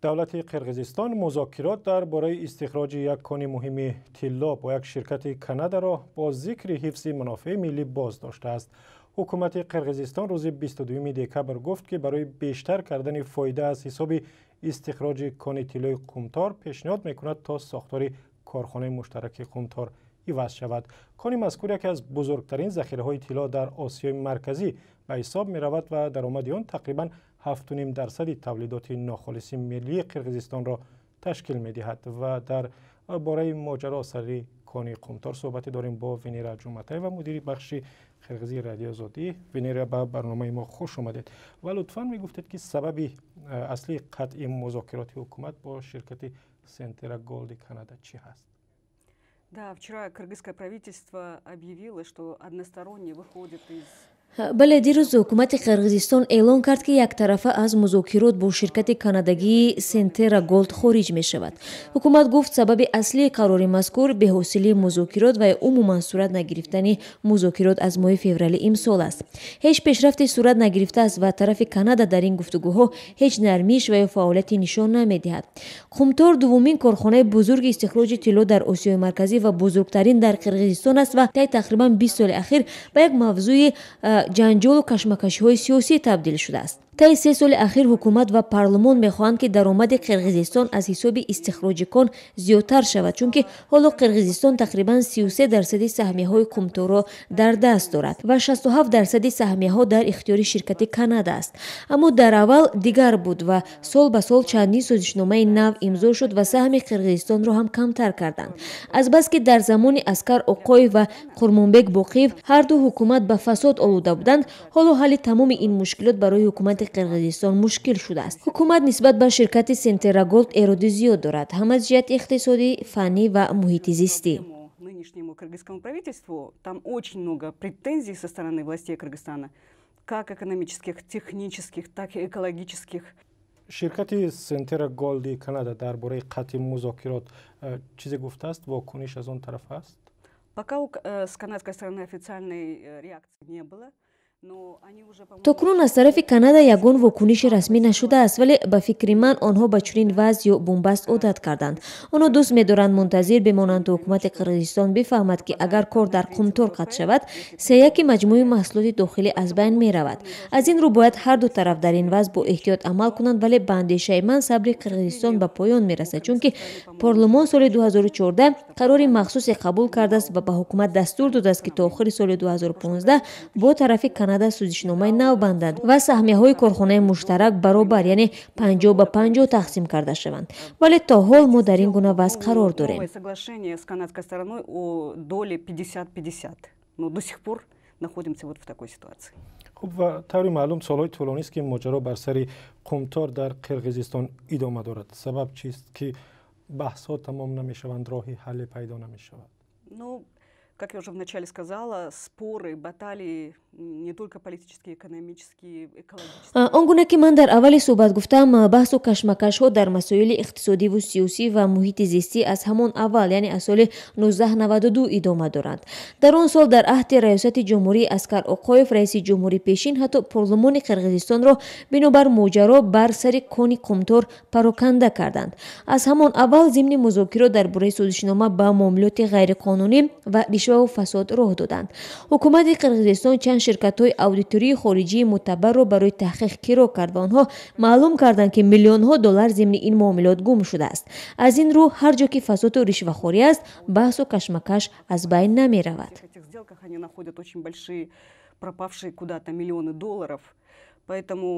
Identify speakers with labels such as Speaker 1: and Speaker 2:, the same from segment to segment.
Speaker 1: دولت قرقیزستان مذاکرات درباره استخراج یک کان مهم طلا با یک شرکت کانادا را با ذکر حفظ منافع ملی باز داشته است. حکومت قرقیزستان روز 22 دکبر گفت که برای بیشتر کردن فایده از حساب استخراج کان طلای قومتار پیشنهاد میکند تا ساختار کارخانه مشترک قومتار عوض شود. کان مذکور یکی از بزرگترین ذخیره‌های طلا در آسیای مرکزی به حساب می رود و درآمد آن تقریباً 7.5% تولیدات ناخالص ملی قرقیزستان را تشکیل می دهد. و در باره ماجرا سری کان قومتار صحبت داریم با ونیرا جومتای و مدیر بخش قرقیزی رادیو آزادی. ونیرا، به برنامه ما خوش آمدید و لطفاً می گفتید که سبب اصلی قطع مذاکرات حکومت با شرکت Centerra Gold Canada چی هست؟
Speaker 2: Да, вчера кыргызское правительство объявило, что односторонне выходит из...
Speaker 3: بله، دیروز حکومت قرقیزستان اعلام کرد که یک طرفه از مذاکرات با شرکت کانادایی سنترا گولد خارج می شود. حکومت گفت سبب اصلی قرار مذکور به‌وسیله مذاکرات و عموما صورت نگرفتن مذاکرات از ماه فوریه امسال است. هیچ پیشرفتی صورت نگرفته است و طرف کانادا در این گفتگوها هیچ نرمیش و فعالیتی نشان نمی‌دهد. قومتار دومین کارخانه بزرگ استخراج طلا در آسیای مرکزی و بزرگترین در قرقیزستان است و در تقریباً 20 سال اخیر به یک موضوع جنجال و کشمکش‌های سیاسی تبدیل شده است. طی 3 سال اخیر حکومت و پارلمان می‌خواهند که درآمد قرقیزستان از حساب استخراج کان زیادتر شود، چون که حالا قرقیزستان تقریباً 33% سهمیه‌های قومتار را در دست دارد و 67% سهمیه‌ها در اختیار شرکت کانادا است. اما در اول دیگر بود و سال به سال چندین سازشنامه نو امضا شد و سهم قرقیزستان را هم کمتر کردند. از بس که در زمان عسکر اوقایف و قرمانبک باقیف هر دو حکومت به فساد آلوده بودند، حالا حل تمام این مشکلات برای حکومت قرقیزستان مشکل شده است. حکومت نسبت به شرکت سنترا گولد اراده زیاد دارد، هم از جهت اقتصادی، فنی و محیط زیستی.
Speaker 2: Нынешнему кыргызскому правительству там очень много претензий со стороны властей Кыргызстана, как экономических, технических, так и экологических.
Speaker 1: شرکت سنترا گولد کانادا درباره قطع مذاکرات چیزی گفته است؟ واکنش از آن طرف است؟
Speaker 2: Пока с канадской стороны официальной реакции не было.
Speaker 3: تاکنون از طرف کانادا یگان واکنش رسمی نشده است، ولی به فکر من آنها به چنین وضع یا بنبست عادت کردند. آنها دوست می‌دارند منتظر بمانند تا حکومت قرقیزستان بفهمد که اگر کار در قومتار قطع شود، سه مجموعه محصولات داخلی از بین می‌رود. از این رو باید هر دو طرف در این وضع با احتیاط عمل کنند، ولی به اندیشه من صبر قرقیزستان به پایان می‌رسد، چون که پارلمان سال 2014 قرار مخصوص قبول کرده است و به حکومت دستور داده است که تا آخر سال 2015 با طرف کانادا سازشنامه نو بندد و سهمیه‌های کارخانه مشترک برابر، یعنی 50-50 تقسیم کرده شوند. ولی تا حال ما در این گونه وضع قرار داریم.
Speaker 1: خب و طوری معلوم سالهای طولانی است که ماجرا بر سر قومتار در قرقیزستان ادامه دارد. سبب چیست که بحث‌ها تمام نمی‌شوند، راهی حل پیدا نمی‌شود؟
Speaker 2: Как я уже вначале сказала, споры, баталии не только политические, экономические, экологические.
Speaker 3: آنگونه که من در اول صحبت گفتم، بحث و کشمکش ها در مسائل اقتصادی و سیاسی و محیط زیستی از همان اول، یعنی از سال 1992 ادامه دارند. در آن سال در عهد ریاست جمهوری اسکر اوقایف رئیس جمهوری پیشین حتی پارلمان قرقیزستان را بنابر ماجرا بر سر کان قومتار پراکنده کردند. از همان اول ضمن مذاکرات درباره سازشنامه با معاملات غیرقانونی و رشوه و فساد راه دادند. حکومت قرقیزستان چند شرکت‌های آدیتوری خارجی معتبر را برای تحقیق گرو کرد و آنها معلوم کردند که میلیون‌ها دلار ضمن این معاملات گم شده است. از این رو هر جا که فساد و رشوه‌خوری است، بحث و کشمکش از بین نمی‌رود.
Speaker 2: Поэтому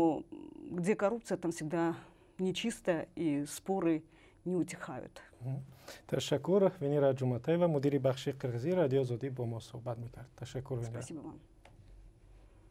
Speaker 2: где коррупция, там всегда нечисто и споры не утихают.
Speaker 1: تشکر. ونیرا جومتای و مدیر بخش قرقیزی رادیو آزادی با ما صحبت می‌کرد. تشکر ونیرا.
Speaker 2: Спасибо вам.